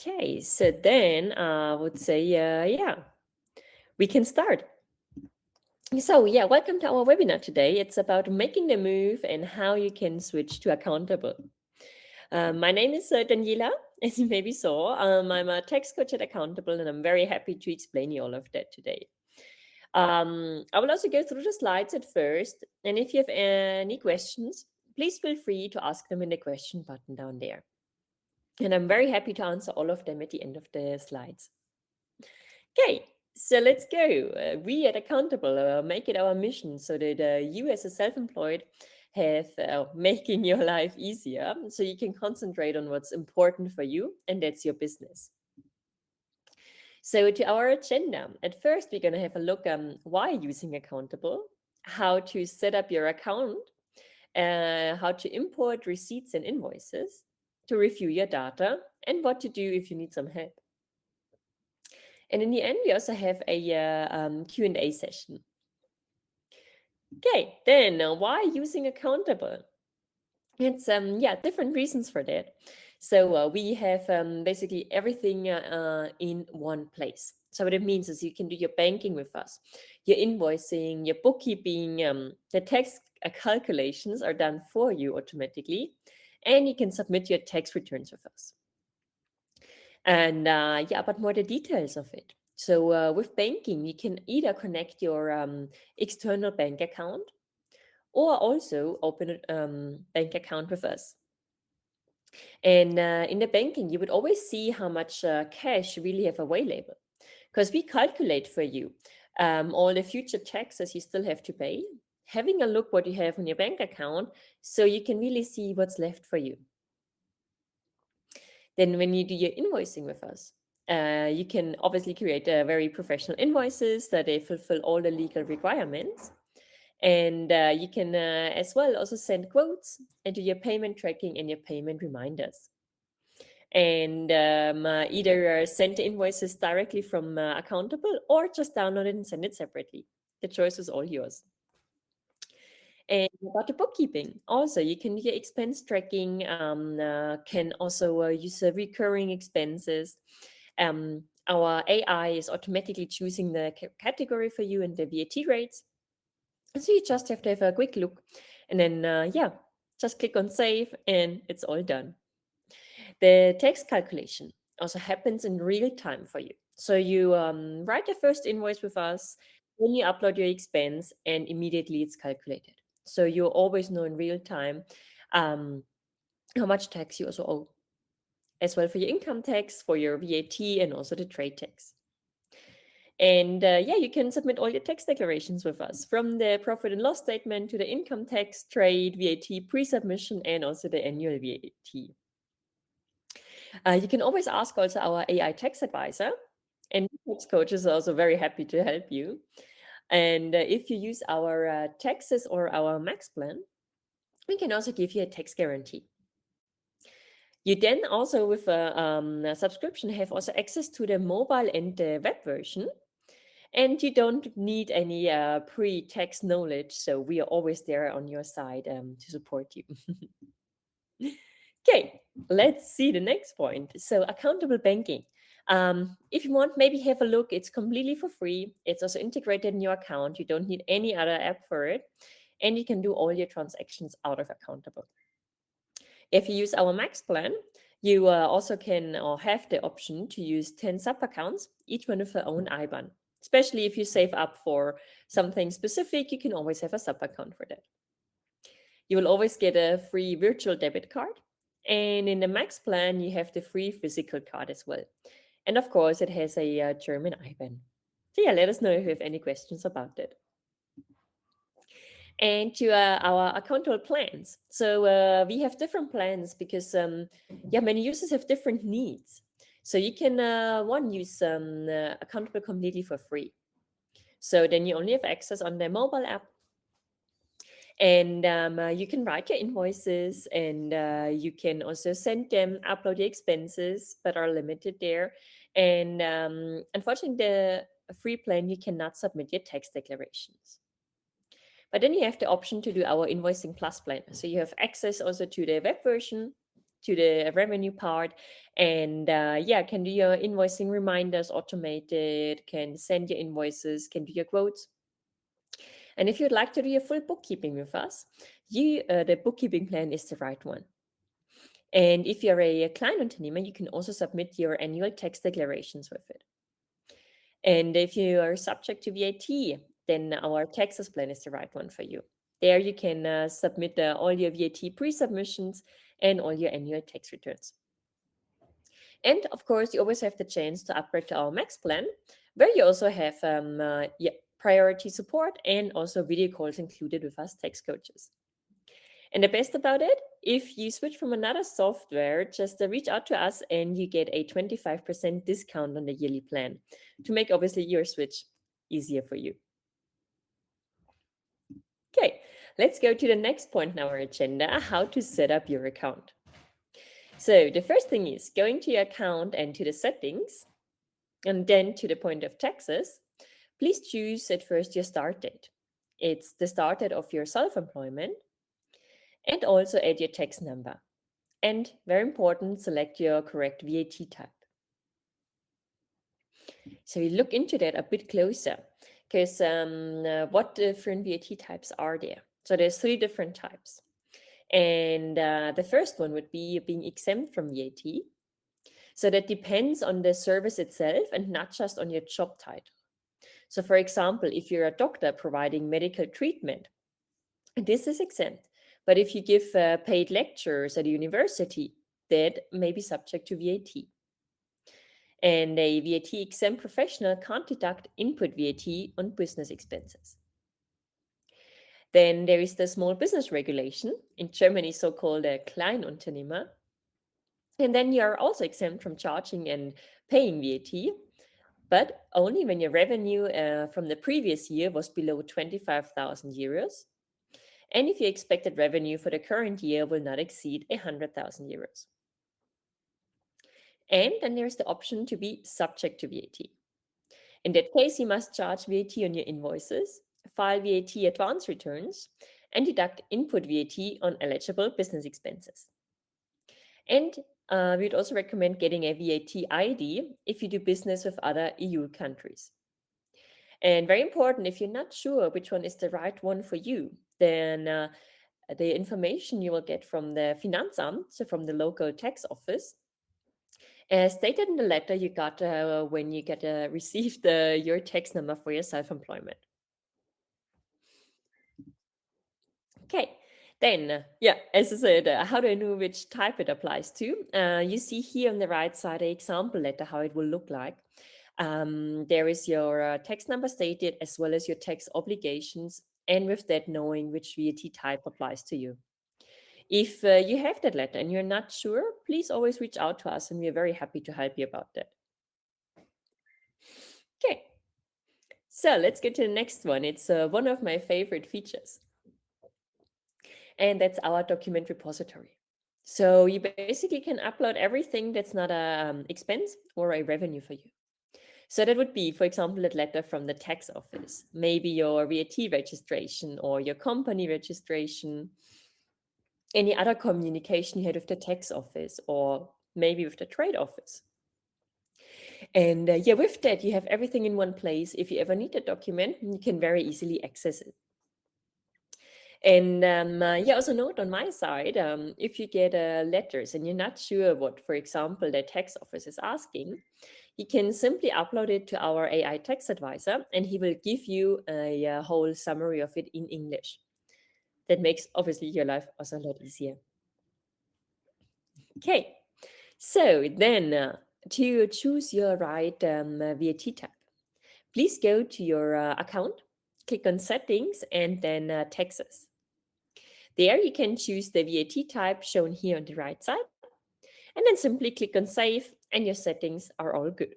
Okay, so then I would say, yeah, we can start. So, yeah, welcome to our webinar today. It's about making the move and how you can switch to accountable. My name is Daniela, as you maybe saw. I'm a tax coach at Accountable, and I'm very happy to explain you all of that today. I will also go through the slides at first, and if you have any questions, please feel free to ask them in the question button down there. And I'm very happy to answer all of them at the end of the slides. Okay, so let's go. We at Accountable make it our mission so that you as a self-employed have making your life easier so you can concentrate on what's important for you, and that's your business. So to our agenda, at first we're going to have a look why using Accountable, how to set up your account, how to import receipts and invoices, to review your data, and what to do if you need some help. And in the end, we also have a Q&A session. Okay, then why using Accountable? It's different reasons for that. So we have basically everything in one place. So what it means is you can do your banking with us, your invoicing, your bookkeeping, the tax calculations are done for you automatically, and you can submit your tax returns with us. And but more the details of it. So with banking, you can either connect your external bank account or also open a bank account with us. And in the banking, you would always see how much cash you really have available, because we calculate for you all the future taxes you still have to pay, having a look what you have on your bank account so you can really see what's left for you. Then when you do your invoicing with us, you can obviously create very professional invoices that they fulfill all the legal requirements. And you can as well also send quotes and do your payment tracking and your payment reminders. And either send the invoices directly from Accountable or just download it and send it separately. The choice is all yours. And about the bookkeeping, also you can do your expense tracking, can also use recurring expenses. Our AI is automatically choosing the category for you and the VAT rates. So you just have to have a quick look, and then just click on save, and it's all done. The tax calculation also happens in real time for you. So you write the first invoice with us, then you upload your expense, and immediately it's calculated. So you always know in real time um, how much tax you also owe, as well for your income tax, for your VAT, and also the trade tax. And you can submit all your tax declarations with us, from the profit and loss statement to the income tax, trade, VAT pre-submission, and also the annual VAT. You can always ask also our AI tax advisor, and tax coach is also very happy to help you. And if you use our taxes or our max plan, we can also give you a tax guarantee. You then also with a subscription have also access to the mobile and the web version. And you don't need any pre-tax knowledge, so we are always there on your side to support you. Okay, let's see the next point. So accountable banking. If you want, maybe have a look. It's completely for free. It's also integrated in your account. You don't need any other app for it. And you can do all your transactions out of Accountable. If you use our Max plan, you also can or have the option to use 10 sub-accounts, each one with their own IBAN. Especially if you save up for something specific, you can always have a sub-account for that. You will always get a free virtual debit card. And in the Max plan, you have the free physical card as well. And of course, it has a German IBAN. So yeah, let us know if you have any questions about it. And to our accountable plans. So we have different plans because many users have different needs. So you can use Accountable completely for free. So then you only have access on the mobile app. And you can write your invoices, and you can also send them, upload your expenses, but are limited there. And unfortunately, the free plan, you cannot submit your tax declarations. But then you have the option to do our Invoicing Plus plan. So you have access also to the web version, to the revenue part, and yeah, can do your invoicing reminders automated, can send your invoices, can do your quotes. And if you'd like to do your full bookkeeping with us, the bookkeeping plan is the right one. And if you're a Kleinunternehmer, you can also submit your annual tax declarations with it. And if you are subject to VAT, then our taxes plan is the right one for you. There you can submit all your VAT pre-submissions and all your annual tax returns. And of course, you always have the chance to upgrade to our Max plan, where you also have priority support and also video calls included with us tax coaches. And the best about it, if you switch from another software, just reach out to us and you get a 25% discount on the yearly plan to make obviously your switch easier for you. Okay, let's go to the next point in our agenda, how to set up your account. So the first thing is going to your account and to the settings, and then to the point of taxes. Please choose at first your start date. It's the start date of your self-employment, and also add your tax number. And very important, select your correct VAT type. So you look into that a bit closer, because what different VAT types are there? So there's 3 different types. And the first one would be being exempt from VAT. So that depends on the service itself and not just on your job title. So for example, if you're a doctor providing medical treatment, this is exempt. But if you give paid lectures at a university, that may be subject to VAT. And a VAT exempt professional can't deduct input VAT on business expenses. Then there is the small business regulation, in Germany so-called a Kleinunternehmer. And then you are also exempt from charging and paying VAT, but only when your revenue from the previous year was below 25,000 euros. And if your expected revenue for the current year will not exceed 100,000 euros. And then there's the option to be subject to VAT. In that case, you must charge VAT on your invoices, file VAT advance returns, and deduct input VAT on eligible business expenses. And we'd also recommend getting a VAT ID if you do business with other EU countries. And very important, if you're not sure which one is the right one for you, then the information you will get from the Finanzamt, so from the local tax office, as stated in the letter you got when you received your tax number for your self-employment. Okay, then, yeah, as I said, how do I know which type it applies to? You see here on the right side an example letter, how it will look like. There is your tax number stated as well as your tax obligations, and with that knowing which VAT type applies to you. If you have that letter and you're not sure, please always reach out to us and we're very happy to help you about that. Okay, so let's get to the next one. It's one of my favorite features, and that's our document repository. So you basically can upload everything that's not a expense or a revenue for you. So that would be, for example, a letter from the tax office, maybe your VAT registration or your company registration, any other communication you had with the tax office or maybe with the trade office. And yeah, with that, you have everything in one place. If you ever need a document, you can very easily access it. And yeah, also note on my side, if you get letters and you're not sure what, for example, the tax office is asking, you can simply upload it to our AI tax advisor and he will give you a whole summary of it in English. That makes obviously your life also a lot easier. Okay, so then to choose your right VAT type, please go to your account, click on settings and then taxes. There you can choose the VAT type shown here on the right side, and then simply click on save and your settings are all good.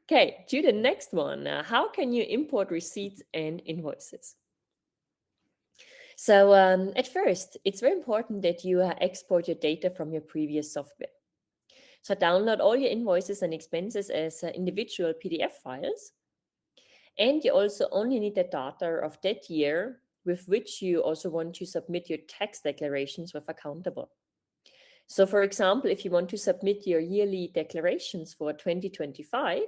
Okay, to the next one, how can you import receipts and invoices? So at first, it's very important that you export your data from your previous software. So download all your invoices and expenses as individual PDF files. And you also only need the data of that year with which you also want to submit your tax declarations with Accountable. So for example, if you want to submit your yearly declarations for 2025,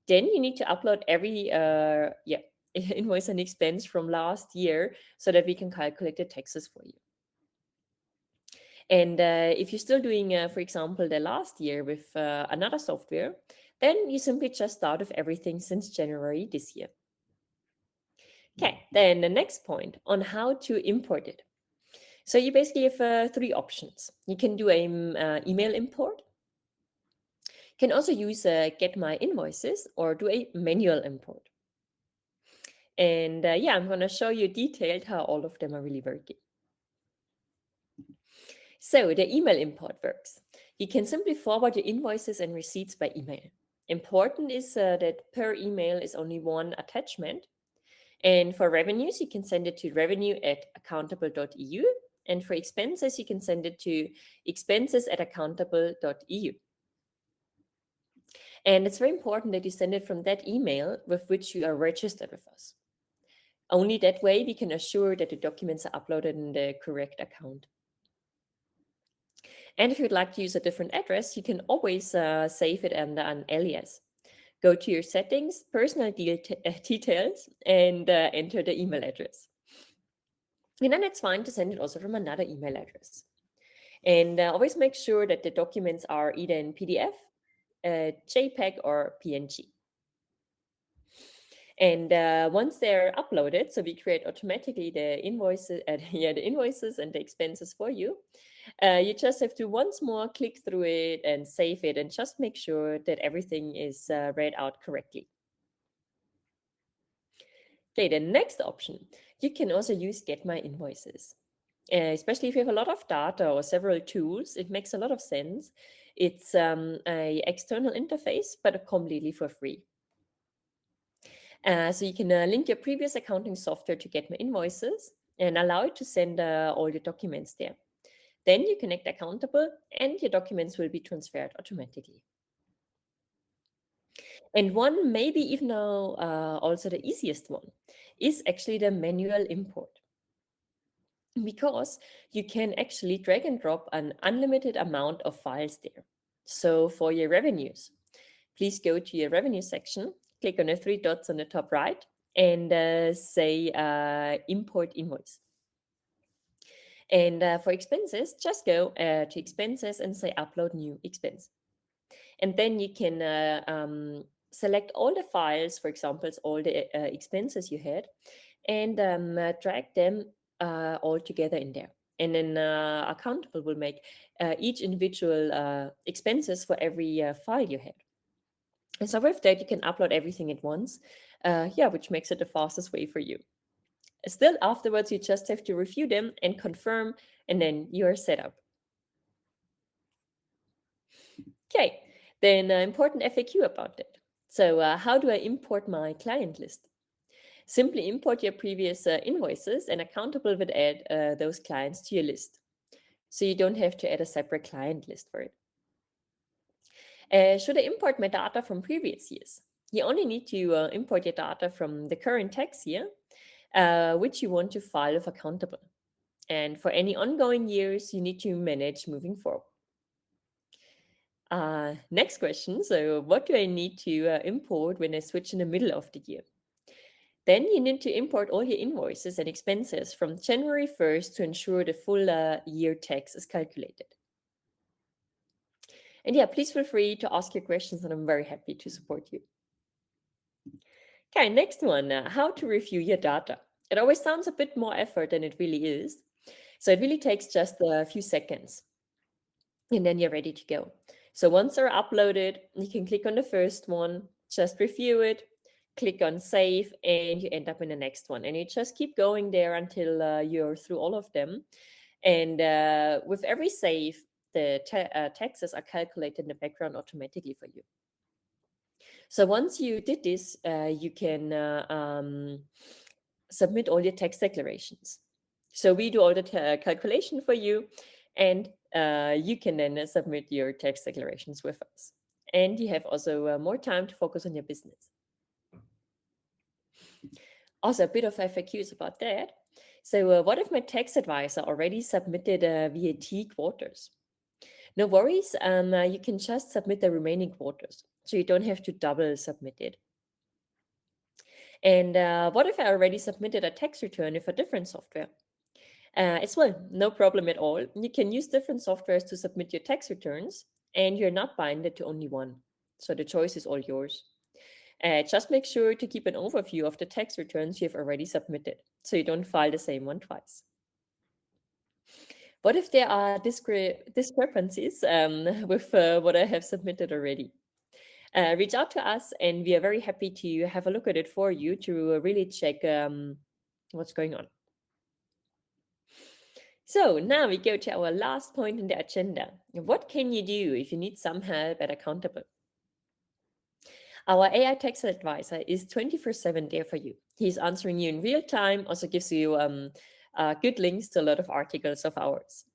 then you need to upload every invoice and expense from last year so that we can calculate the taxes for you. And if you're still doing, for example, the last year with another software, then you simply just start with everything since January this year. Okay, then the next point on how to import it. So you basically have three options. You can do an email import. You can also use Get My Invoices or do a manual import. And I'm going to show you detailed how all of them are really working. So the email import works. You can simply forward your invoices and receipts by email. Important is that per email is only one attachment. And for revenues, you can send it to revenue@accountable.eu. And for expenses, you can send it to expenses@accountable.eu. And it's very important that you send it from that email with which you are registered with us. Only that way we can assure that the documents are uploaded in the correct account. And if you'd like to use a different address, you can always save it under an alias. Go to your settings, personal details, and enter the email address. And then it's fine to send it also from another email address. And always make sure that the documents are either in PDF, JPEG, or PNG. And once they're uploaded, so we create automatically the invoices, the invoices and the expenses for you. You just have to once more click through it and save it, and just make sure that everything is read out correctly. Okay, the next option, you can also use Get My Invoices. Especially if you have a lot of data or several tools, it makes a lot of sense. It's a external interface, but completely for free. So you can link your previous accounting software to Get My Invoices and allow it to send all your documents there. Then you connect Accountable and your documents will be transferred automatically. And one, maybe even now also the easiest one, is actually the manual import. Because you can actually drag and drop an unlimited amount of files there. So for your revenues, please go to your revenue section, click on the three dots on the top right, and say import invoice. And for expenses, just go to expenses and say upload new expense. And then you can select all the files, for example, all the expenses you had, and drag them all together in there. And then Accountable will make each individual expenses for every file you had. And so with that, you can upload everything at once, which makes it the fastest way for you. Still, afterwards, you just have to review them and confirm, and then you're set up. Okay, then important FAQ about that. So how do I import my client list? Simply import your previous invoices, and Accountable will add those clients to your list. So you don't have to add a separate client list for it. Should I import my data from previous years? You only need to import your data from the current tax year, which you want to file with Accountable. And for any ongoing years, you need to manage moving forward. Next question. So what do I need to import when I switch in the middle of the year? Then you need to import all your invoices and expenses from January 1st to ensure the full year tax is calculated. And please feel free to ask your questions, and I'm very happy to support you. Okay, next one, how to review your data. It always sounds a bit more effort than it really is. So it really takes just a few seconds, and then you're ready to go. So once they're uploaded, you can click on the first one, just review it, click on save, and you end up in the next one. And you just keep going there until you're through all of them. And with every save, the taxes are calculated in the background automatically for you. So once you did this, you can submit all your tax declarations. So we do all the calculation for you, and you can then submit your tax declarations with us. And you have also more time to focus on your business. Also, a bit of FAQs about that. So, what if my tax advisor already submitted VAT quarters? No worries, you can just submit the remaining quarters, so you don't have to double submit it. And what if I already submitted a tax return with a different software? As well, no problem at all. You can use different softwares to submit your tax returns, and you're not binded to only one. So the choice is all yours. Just make sure to keep an overview of the tax returns you have already submitted, so you don't file the same one twice. What if there are discrepancies with what I have submitted already? Reach out to us, and we are very happy to have a look at it for you to really check what's going on. So now we go to our last point in the agenda. What can you do if you need some help at Accountable? Our AI tax advisor is 24/7 there for you. He's answering you in real time, also gives you good links to a lot of articles of ours.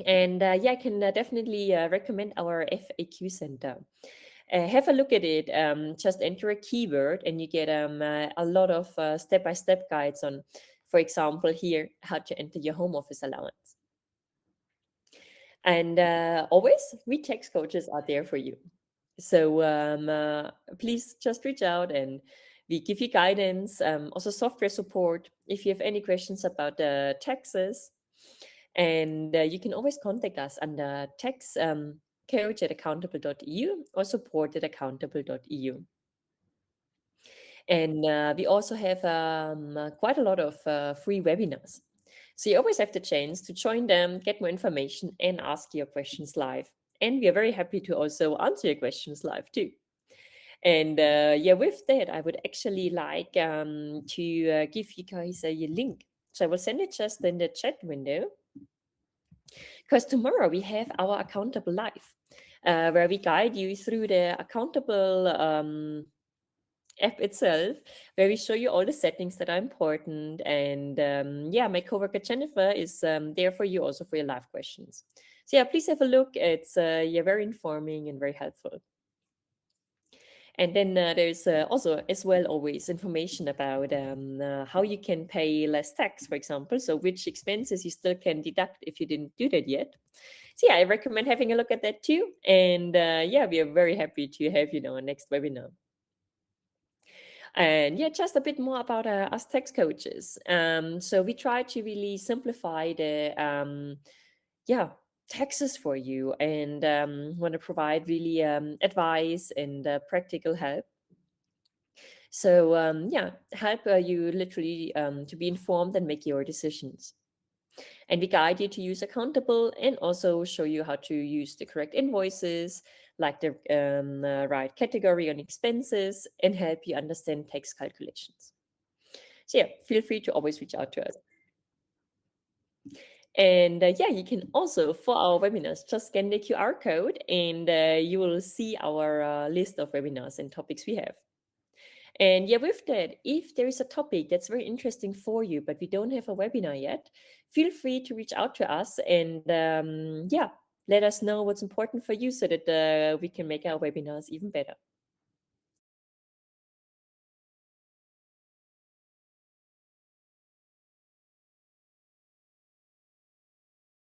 And yeah, I can definitely recommend our FAQ center. Have a look at it. Just enter a keyword and you get a lot of step-by-step guides on, for example, here, how to enter your home office allowance. And always, we tax coaches are there for you. So please just reach out and we give you guidance, also software support if you have any questions about the taxes. And you can always contact us under tax coach at accountable.eu or support at accountable.eu. And we also have quite a lot of free webinars. So you always have the chance to join them, get more information, and ask your questions live. And we are very happy to also answer your questions live too. And yeah, with that, I would actually like to give you guys a link. So I will send it just in the chat window. Because tomorrow we have our Accountable Live, where we guide you through the Accountable app itself, where we show you all the settings that are important. And yeah, my coworker Jennifer is there for you also for your live questions. So yeah, please have a look. It's yeah, very informing and very helpful. And then there's also as well always information about how you can pay less tax, for example. So which expenses you still can deduct if you didn't do that yet. So yeah, I recommend having a look at that too. And yeah, we are very happy to have you our next webinar. And yeah, just a bit more about us tax coaches. So we try to really simplify the yeah, taxes for you and want to provide really advice and practical help. So yeah, help you literally to be informed and make your decisions. And we guide you to use Accountable and also show you how to use the correct invoices, like the right category on expenses, and help you understand tax calculations. So yeah, feel free to always reach out to us. And yeah, you can also, for our webinars, just scan the QR code and you will see our list of webinars and topics we have. And yeah, with that, if there is a topic that's very interesting for you, but we don't have a webinar yet, feel free to reach out to us and yeah, let us know what's important for you so that we can make our webinars even better.